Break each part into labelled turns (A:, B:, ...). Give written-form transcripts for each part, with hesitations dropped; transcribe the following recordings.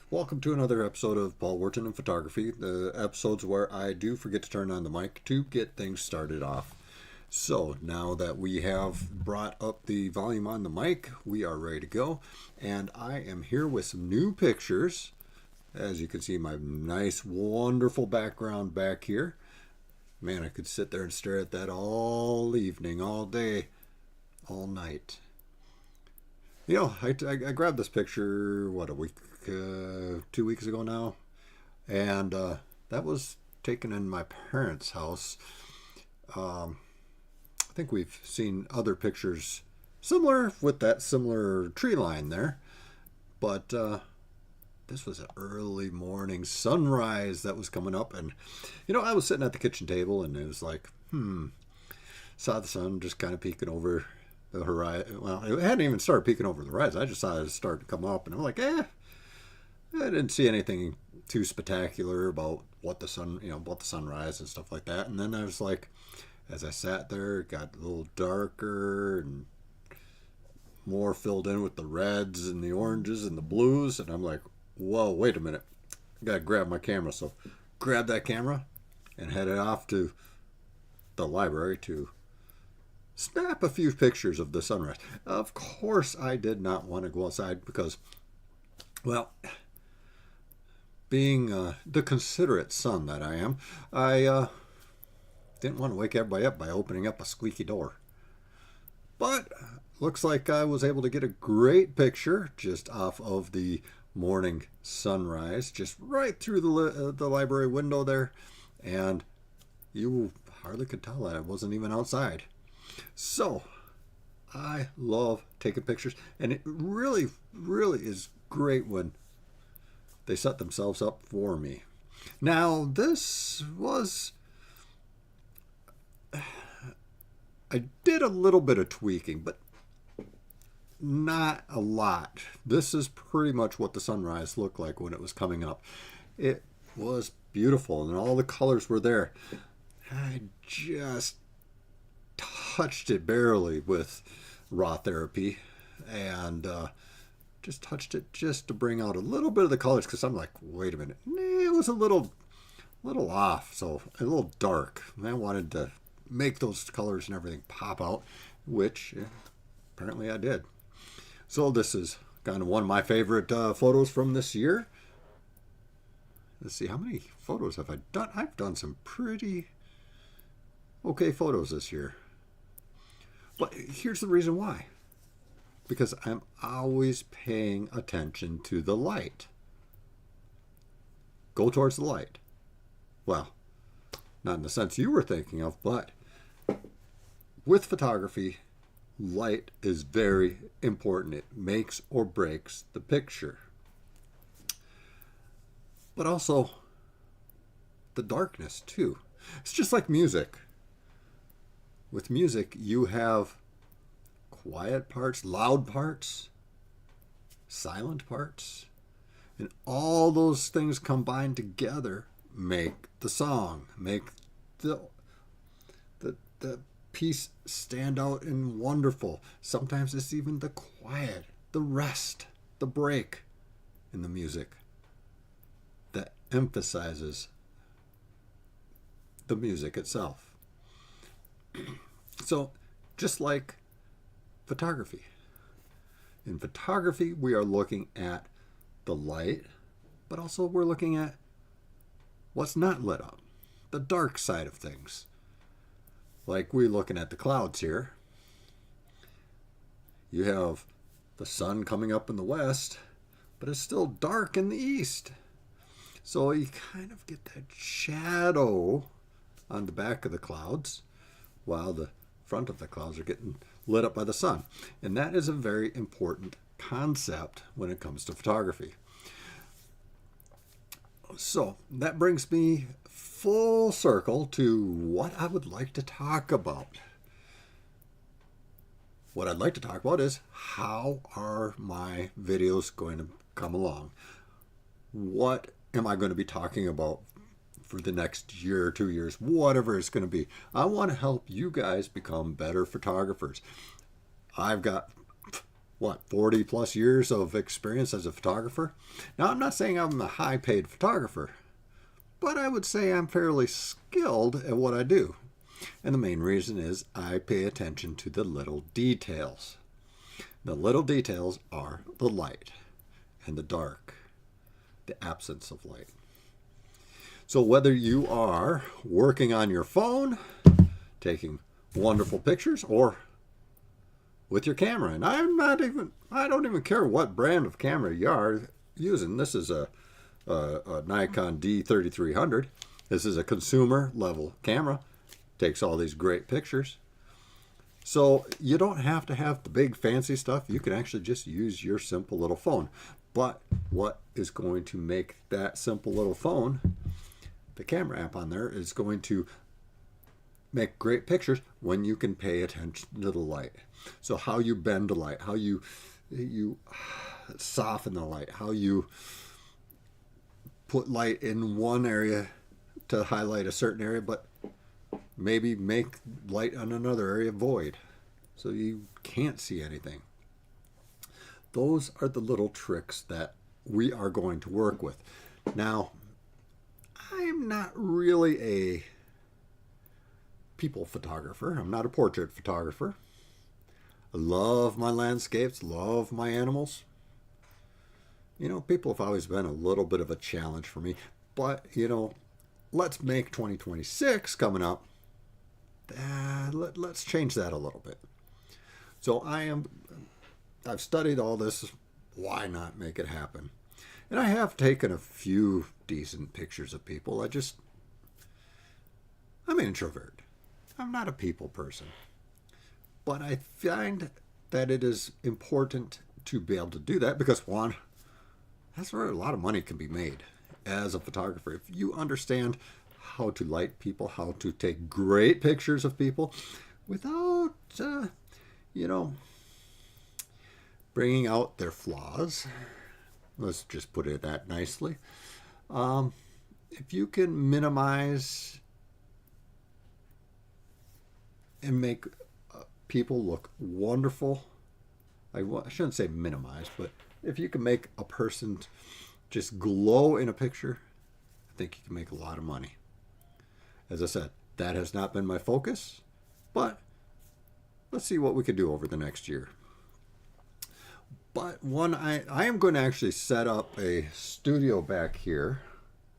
A: Welcome to another episode of Paul Wharton and Photography, the episodes where I do forget to turn on the mic to get things started off. So now that we have brought up the volume on the mic, we are ready to go. And I am here with some new pictures. As you can see, my nice, wonderful background back here. Man, I could sit there and stare at that all evening, all day, all night. You know, I grabbed this picture, what, a week, 2 weeks ago now, and that was taken in my parents' house. I think we've seen other pictures similar with that similar tree line there, but this was an early morning sunrise that was coming up, and I was sitting at the kitchen table, and it was like, saw the sun just kind of peeking over the horizon. Well, it hadn't even started peeking over the horizon. I just saw it start to come up, and I'm like, I didn't see anything too spectacular about what the sun, about the sunrise and stuff like that. And then I was like, as I sat there, it got a little darker and more filled in with the reds and the oranges and the blues. And I'm like, whoa, wait a minute. I gotta grab my camera. So grabbed that camera and headed off to the library to snap a few pictures of the sunrise. Of course, I did not want to go outside because, well, being the considerate son that I am, I didn't want to wake everybody up by opening up a squeaky door. But looks like I was able to get a great picture just off of the morning sunrise, just right through the library window there, and you hardly could tell that I wasn't even outside. So I love taking pictures, and it really, really is great when they set themselves up for me. Now, this was, I did a little bit of tweaking, but not a lot. This is pretty much what the sunrise looked like when it was coming up. It was beautiful, and all the colors were there. I just touched it barely with raw therapy, and just touched it just to bring out a little bit of the colors, because I'm like, wait a minute, it was a little off, so a little dark. I wanted to make those colors and everything pop out, which apparently I did. So this is kind of one of my favorite photos from this year. Let's see, how many photos have I done? I've done some pretty okay photos this year. But here's the reason why. Because I'm always paying attention to the light. Go towards the light. Well, not in the sense you were thinking of, but with photography, light is very important. It makes or breaks the picture. But also the darkness too. It's just like music. With music, you have quiet parts, loud parts, silent parts, and all those things combined together make the song, make the piece stand out and wonderful. Sometimes it's even the quiet, the rest, the break in the music that emphasizes the music itself. So, just like photography. In photography, we are looking at the light, but also we're looking at what's not lit up, the dark side of things. Like we're looking at the clouds here. You have the sun coming up in the west, but it's still dark in the east. So you kind of get that shadow on the back of the clouds while the front of the clouds are getting lit up by the sun. And that is a very important concept when it comes to photography. So that brings me full circle to what I would like to talk about. What I'd like to talk about is, how are my videos going to come along? What am I going to be talking about for the next year or 2 years, whatever it's going to be? I want to help you guys become better photographers. I've got what, 40 plus years of experience as a photographer. Now, I'm not saying I'm a high paid photographer, but I would say I'm fairly skilled at what I do. And the main reason is I pay attention to the little details. The little details are the light and the dark, the absence of light. So whether you are working on your phone, taking wonderful pictures, or with your camera, and I don't even care what brand of camera you are using. This is a Nikon D3300. This is a consumer level camera. Takes all these great pictures. So you don't have to have the big fancy stuff. You can actually just use your simple little phone. But what is going to make that simple little phone, the camera app on there, is going to make great pictures when you can pay attention to the light. So how you bend the light, how you soften the light, how you put light in one area to highlight a certain area, but maybe make light on another area void so you can't see anything. Those are the little tricks that we are going to work with. Now, I'm not really a people photographer. I'm not a portrait photographer. I love my landscapes, love my animals. You know, people have always been a little bit of a challenge for me. But, you know, let's make 2026 coming up. Let's change that a little bit. So I've studied all this. Why not make it happen? And I have taken a few decent pictures of people. I'm an introvert. I'm not a people person. But I find that it is important to be able to do that because, one, that's where a lot of money can be made as a photographer. If you understand how to light people, how to take great pictures of people without, bringing out their flaws. Let's just put it that nicely. If you can minimize and make people look wonderful, I shouldn't say minimize, but if you can make a person just glow in a picture, I think you can make a lot of money. As I said, that has not been my focus, but let's see what we can do over the next year. But I am going to actually set up a studio back here.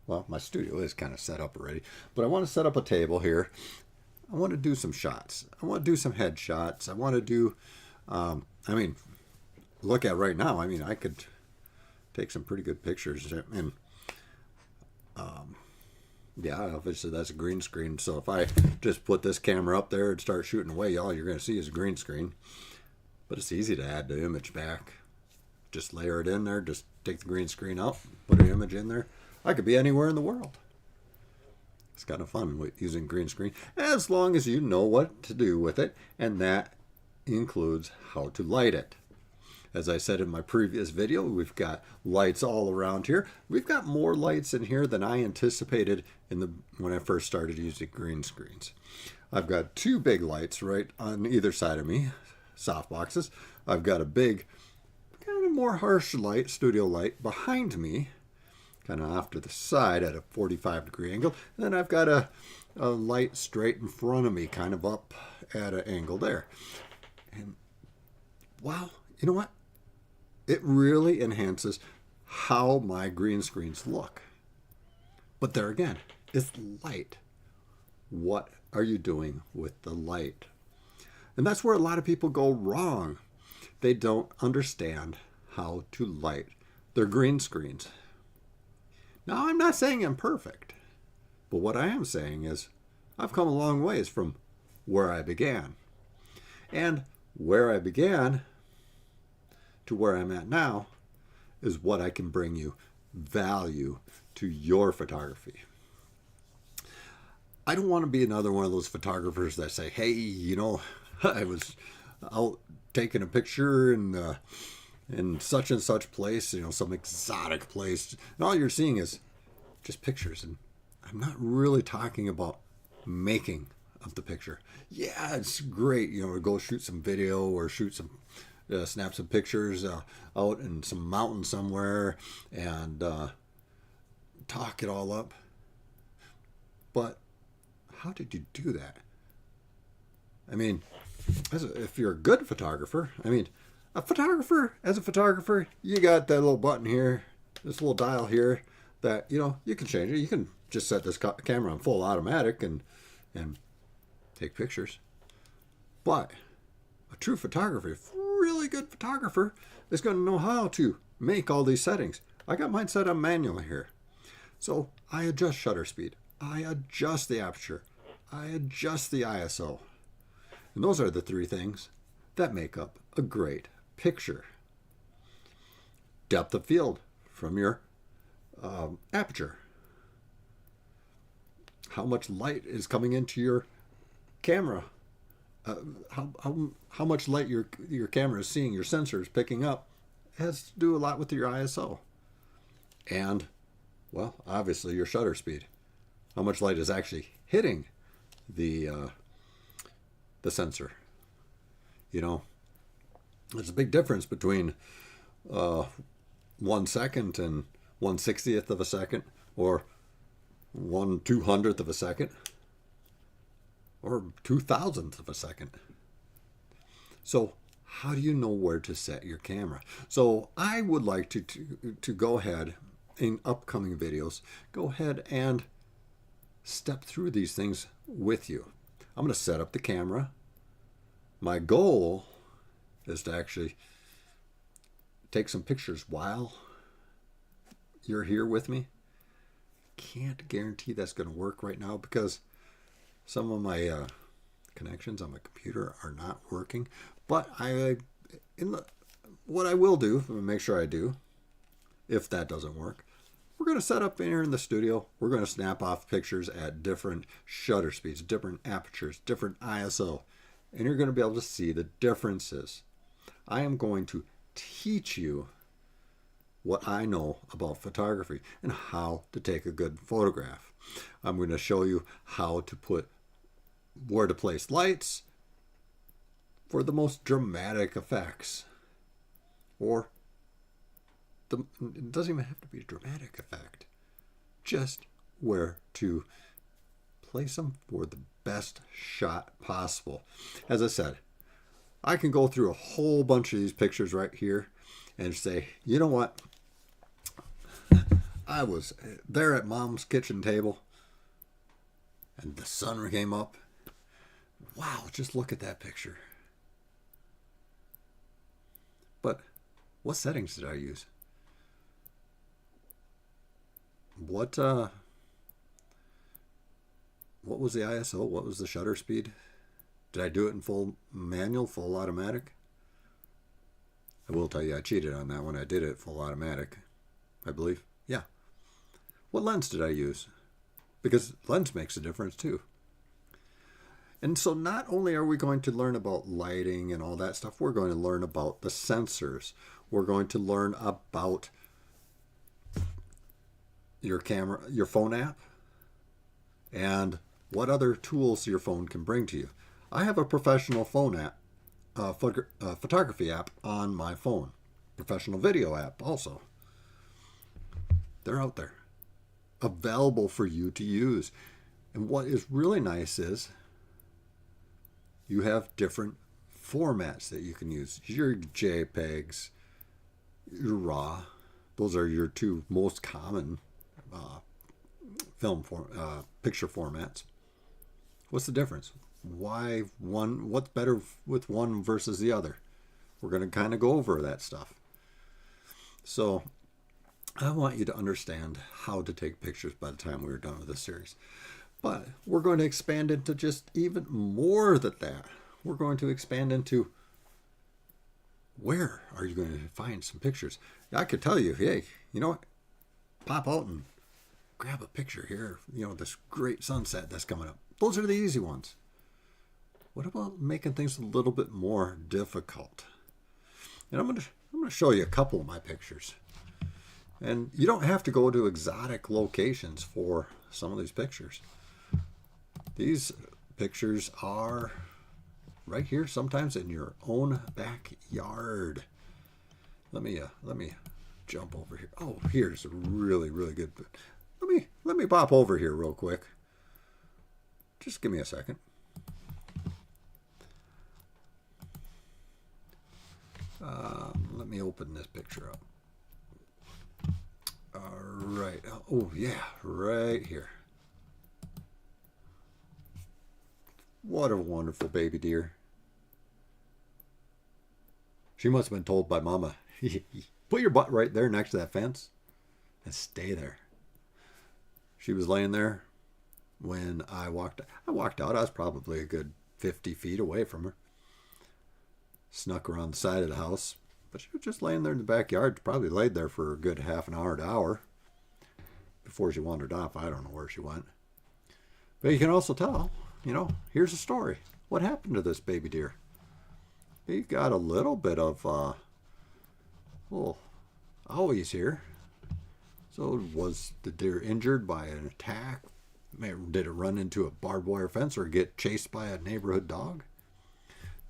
A: Well, my studio is kind of set up already, but I want to set up a table here. I want to do some shots. I want to do some head shots. I want to do, look at right now. I could take some pretty good pictures. And yeah, obviously that's a green screen. So if I just put this camera up there and start shooting away, all you're going to see is a green screen. But it's easy to add the image back. Just layer it in there. Just take the green screen out, put an image in there. I could be anywhere in the world. It's kind of fun with using green screen, as long as you know what to do with it, and that includes how to light it. As I said in my previous video, we've got lights all around here. We've got more lights in here than I anticipated when I first started using green screens. I've got two big lights right on either side of me, softboxes. I've got a big, kind of more harsh light, studio light behind me, kind of off to the side at a 45-degree angle. And then I've got a light straight in front of me, kind of up at an angle there. And wow, you know what? It really enhances how my green screens look. But there again, it's light. What are you doing with the light? And that's where a lot of people go wrong. They don't understand how to light their green screens. Now, I'm not saying I'm perfect, but what I am saying is I've come a long ways from where I began. And where I began to where I'm at now is what I can bring you value to your photography. I don't want to be another one of those photographers that say, hey, I was out taking a picture in such and such place, some exotic place. And all you're seeing is just pictures. And I'm not really talking about making of the picture. Yeah, it's great, to go shoot some video or shoot some snap some pictures out in some mountain somewhere and talk it all up. But how did you do that? I mean, if you're a good photographer, I mean, as a photographer, you got that little button here, this little dial here that, you can change it. You can just set this camera on full automatic and take pictures. But a true photographer, really good photographer, is going to know how to make all these settings. I got mine set on manual here. So I adjust shutter speed. I adjust the aperture. I adjust the ISO. And those are the three things that make up a great picture. Depth of field from your aperture. How much light is coming into your camera? How much light your camera is seeing, your sensor is picking up, has to do a lot with your ISO. And, well, obviously your shutter speed. How much light is actually hitting the sensor. There's a big difference between 1 second and 1/60th of a second, or 1/200th of a second, or 2,000th of a second. So how do you know where to set your camera? So I would like to go ahead in upcoming videos, go ahead and step through these things with you. I'm going to set up the camera. My goal is to actually take some pictures while you're here with me. Can't guarantee that's going to work right now because some of my connections on my computer are not working. But what I will do, make sure I do, if that doesn't work, we're going to set up here in the studio. We're going to snap off pictures at different shutter speeds, different apertures, different ISO. And you're going to be able to see the differences. I am going to teach you what I know about photography and how to take a good photograph. I'm going to show you how to where to place lights for the most dramatic effects. Or it doesn't even have to be a dramatic effect. Just where to place them for the best shot possible. As I said, I can go through a whole bunch of these pictures right here and say, you know what? I was there at Mom's kitchen table and the sun came up. Wow, just look at that picture. But what settings did I use? What was the ISO? What was the shutter speed? Did I do it in full manual, full automatic? I will tell you I cheated on that one. I did it full automatic, I believe. Yeah. What lens did I use? Because lens makes a difference too. And so not only are we going to learn about lighting and all that stuff, we're going to learn about the sensors. We're going to learn about your camera, your phone app, and what other tools your phone can bring to you. I have a professional phone app, photography app on my phone, professional video app also. They're out there, available for you to use. And what is really nice is you have different formats that you can use. Your JPEGs, your RAW, those are your two most common picture formats. What's the difference? Why one? What's better with one versus the other? We're going to kind of go over that stuff. So I want you to understand how to take pictures by the time we're done with this series. But we're going to expand into just even more than that. We're going to expand into where are you going to find some pictures? I could tell you, hey, you know what? Pop out and grab a picture here. This great sunset that's coming up. Those are the easy ones. What about making things a little bit more difficult? And I'm going to show you a couple of my pictures. And you don't have to go to exotic locations for some of these pictures. These pictures are right here, sometimes in your own backyard. Let me jump over here. Oh, here's a really, really good. Let me pop over here real quick. Just give me a second. Let me open this picture up. All right. Oh, yeah, right here. What a wonderful baby deer. She must have been told by Mama, put your butt right there next to that fence and stay there. She was laying there when I walked out. I was probably a good 50 feet away from her. Snuck around the side of the house. But she was just laying there in the backyard. Probably laid there for a good half an hour to hour before she wandered off. I don't know where she went. But you can also tell, here's a story. What happened to this baby deer? He got a little bit of, owies here. So was the deer injured by an attack? Did it run into a barbed wire fence or get chased by a neighborhood dog?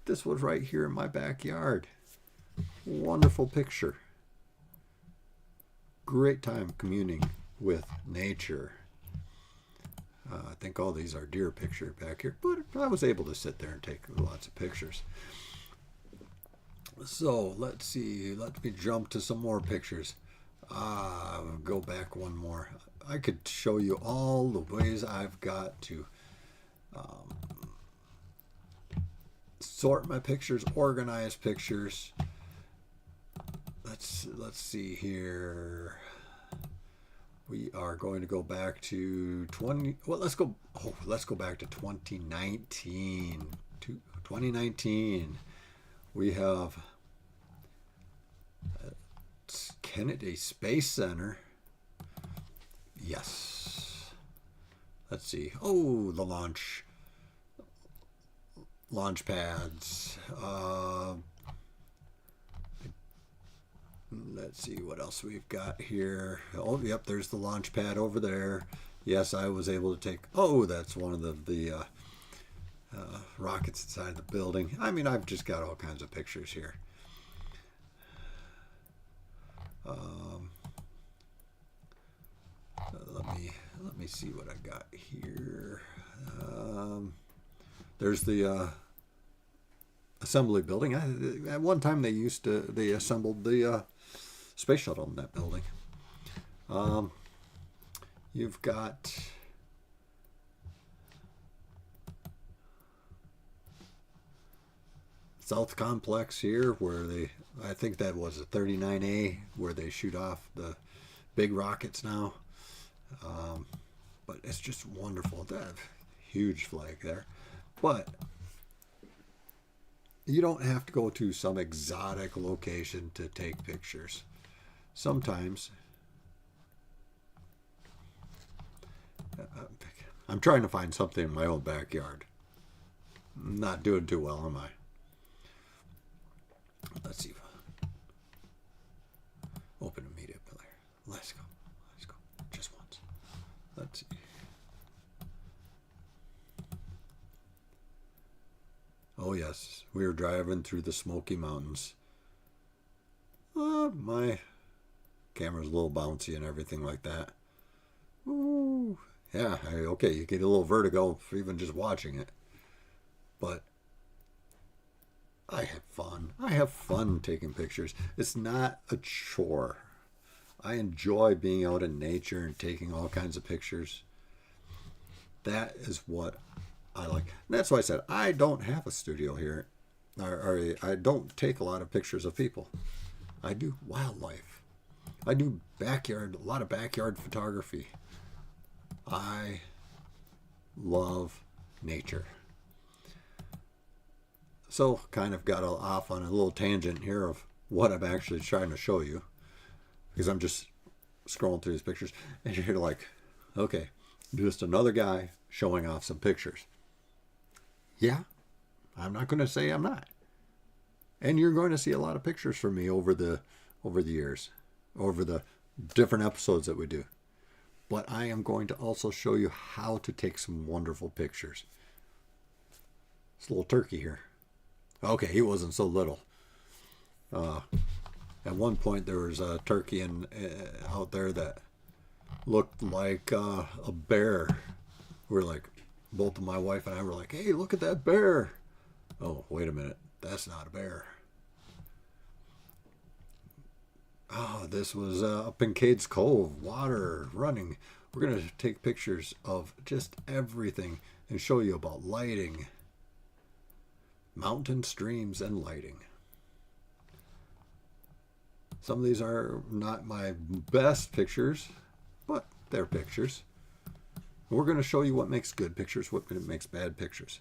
A: This was right here in my backyard. Wonderful picture. Great time communing with nature. I think all these are deer picture back here, but I was able to sit there and take lots of pictures. So let's see. Let me jump to some more pictures. Go back one more. I could show you all the ways I've got to sort my pictures, organize pictures. Let's see here. We are going to go back to 20. Well, let's go back to 2019. 2019. We have Kennedy Space Center. Yes. Let's see. Oh, the launch pads. Let's see what else we've got here. Oh, yep, there's the launch pad over there. Yes, I was able to take. Oh, that's one of the rockets inside the building. I mean, I've just got all kinds of pictures here. Let me see what I got here. There's the assembly building. At one time they assembled the space shuttle in that building. You've got South Complex here, where I think that was a 39A, where they shoot off the big rockets now. But it's just wonderful. That huge flag there. But you don't have to go to some exotic location to take pictures. Sometimes I'm trying to find something in my own backyard. I'm not doing too well, am I? Let's see. Open a media player. Let's go. Just once. Let's see. Oh yes, we were driving through the Smoky Mountains. My camera's a little bouncy and everything like that. Ooh, yeah, okay, you get a little vertigo for even just watching it. But I have fun. I have fun taking pictures. It's not a chore. I enjoy being out in nature and taking all kinds of pictures. That is what I like. And that's why I said I don't have a studio here. Or I don't take a lot of pictures of people. I do wildlife. I do a lot of backyard photography. I love nature. So kind of got off on a little tangent here of what I'm actually trying to show you, because I'm just scrolling through these pictures and you're like, okay, just another guy showing off some pictures. Yeah, I'm not going to say I'm not. And you're going to see a lot of pictures from me over the years, over the different episodes that we do. But I am going to also show you how to take some wonderful pictures. It's a little turkey here. Okay, he wasn't so little. Uh, at one point, there was a turkey out there that looked like a bear. We're like, both of my wife and I were like, hey, look at that bear. Oh, wait a minute. That's not a bear. Oh, this was up in Cades Cove, water running. We're going to take pictures of just everything and show you about lighting, mountain streams, and lighting. Some of these are not my best pictures, but they're pictures. We're going to show you what makes good pictures, what makes bad pictures.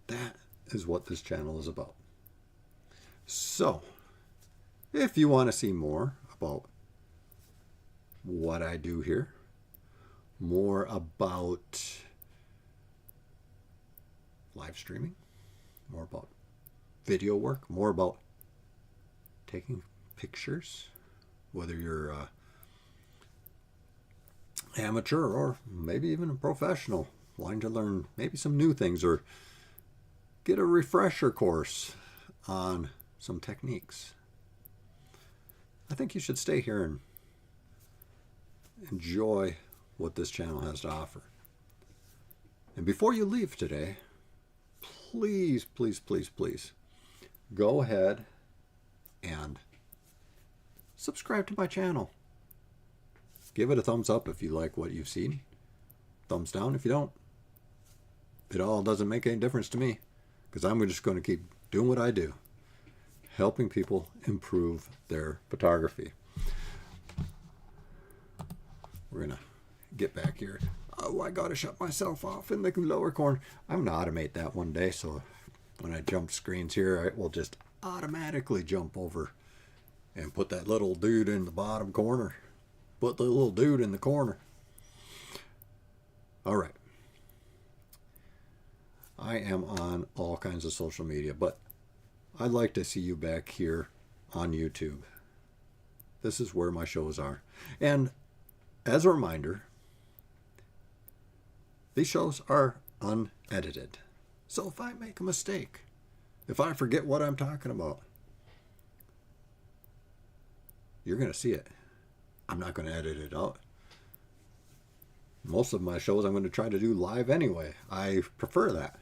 A: That is what this channel is about. So, if you want to see more about what I do here, more about live streaming, more about video work, more about taking pictures, whether you're amateur or maybe even a professional, wanting to learn maybe some new things or get a refresher course on some techniques, I think you should stay here and enjoy what this channel has to offer. And before you leave today, please, please, please, please, go ahead and subscribe to my channel. Give it a thumbs up if you like what you've seen. Thumbs down if you don't. It all doesn't make any difference to me, because I'm just going to keep doing what I do, helping people improve their photography. We're going to get back here. Oh, I got to shut myself off in the lower corner. I'm going to automate that one day, so when I jump screens here, it will just automatically jump over and put that little dude in the bottom corner. Put the little dude in the corner. All right. I am on all kinds of social media, but I'd like to see you back here on YouTube. This is where my shows are. And as a reminder, these shows are unedited. So if I make a mistake, if I forget what I'm talking about, you're going to see it. I'm not going to edit it out. Most of my shows I'm going to try to do live anyway. I prefer that.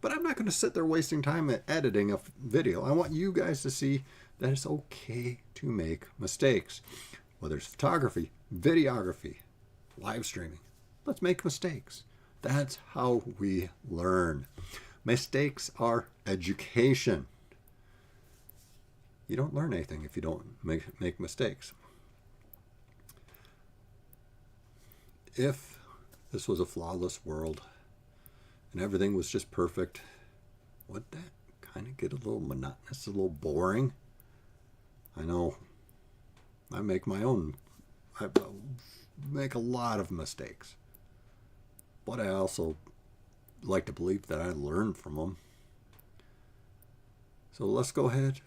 A: But I'm not going to sit there wasting time at editing a video. I want you guys to see that it's okay to make mistakes. Whether it's photography, videography, live streaming. Let's make mistakes. That's how we learn. Mistakes are education. You don't learn anything if you don't make mistakes. If this was a flawless world and everything was just perfect, would that kind of get a little monotonous, a little boring? I know I make my own, I make a lot of mistakes, but I also like to believe that I learn from them. So let's go ahead,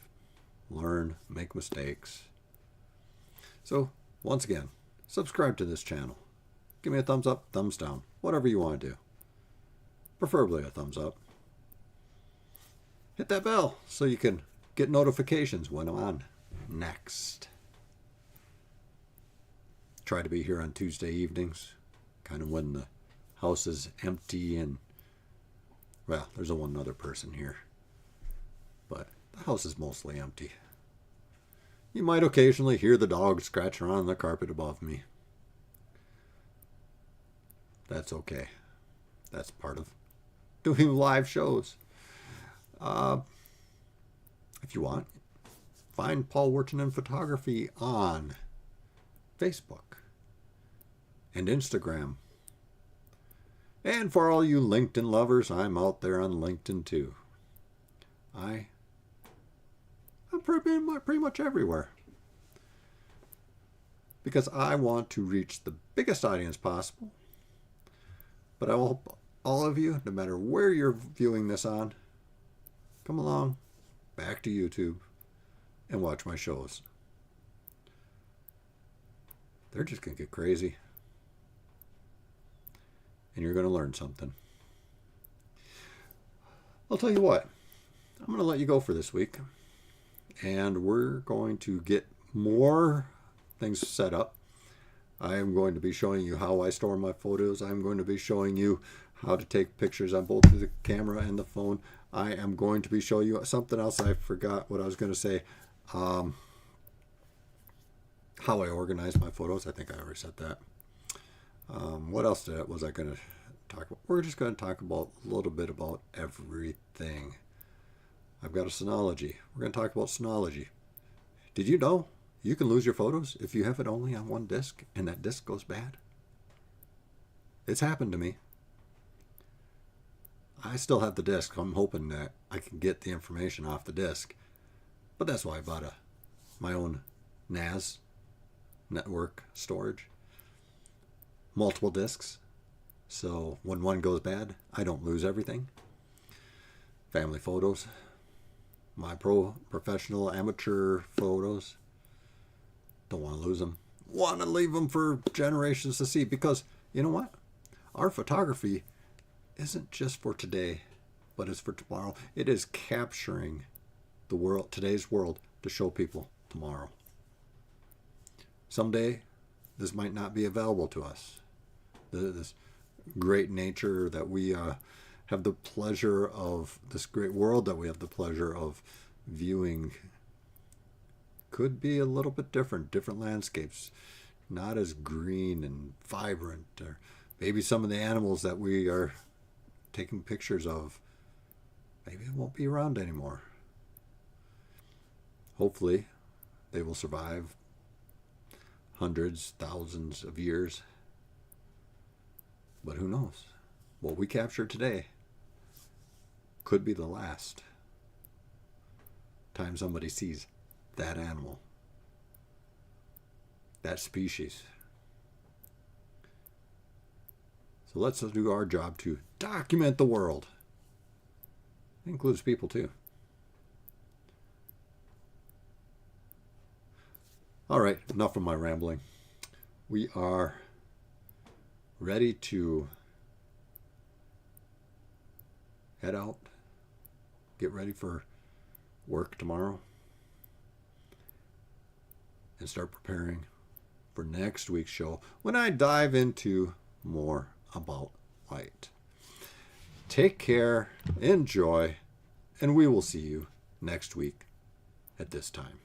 A: learn, make mistakes. So once again, subscribe to this channel. Give me a thumbs up, thumbs down, whatever you want to do. Preferably a thumbs up. Hit that bell so you can get notifications when I'm on next. Try to be here on Tuesday evenings, kind of when the house is empty and, well, there's one other person here, but the house is mostly empty. You might occasionally hear the dog scratch around on the carpet above me. That's okay. That's part of doing live shows. If you want, find Paul Wirtanen Photography on Facebook and Instagram. And for all you LinkedIn lovers, I'm out there on LinkedIn too. I'm pretty much everywhere, because I want to reach the biggest audience possible. But I hope all of you, no matter where you're viewing this on, come along back to YouTube and watch my shows. They're just going to get crazy. And you're going to learn something. I'll tell you what, I'm going to let you go for this week. And we're going to get more things set up. I am going to be showing you how I store my photos. I'm going to be showing you how to take pictures on both the camera and the phone. I am going to be showing you something else. I forgot what I was going to say. How I organize my photos. I think I already said that. What else was I going to talk about? We're just going to talk about a little bit about everything. I've got a Synology. We're going to talk about Synology. Did you know you can lose your photos if you have it only on one disk and that disk goes bad? It's happened to me. I still have the disk. I'm hoping that I can get the information off the disk. But that's why I bought my own NAS, network storage. Multiple disks. So when one goes bad, I don't lose everything. Family photos. My professional, amateur photos. Don't want to lose them. Want to leave them for generations to see, because you know what? Our photography isn't just for today, but it's for tomorrow. It is capturing the world, today's world, to show people tomorrow. Someday, this might not be available to us. This great nature that we have the pleasure of, this great world that we have the pleasure of viewing, could be a little bit different landscapes, not as green and vibrant, or maybe some of the animals that we are taking pictures of, maybe it won't be around anymore. Hopefully they will survive hundreds, thousands of years, but who knows? What we capture today could be the last time somebody sees that animal, that species. So let's do our job to document the world. It includes people too. All right, enough of my rambling. We are ready to head out, get ready for work tomorrow, and start preparing for next week's show when I dive into more about light. Take care, enjoy, and we will see you next week at this time.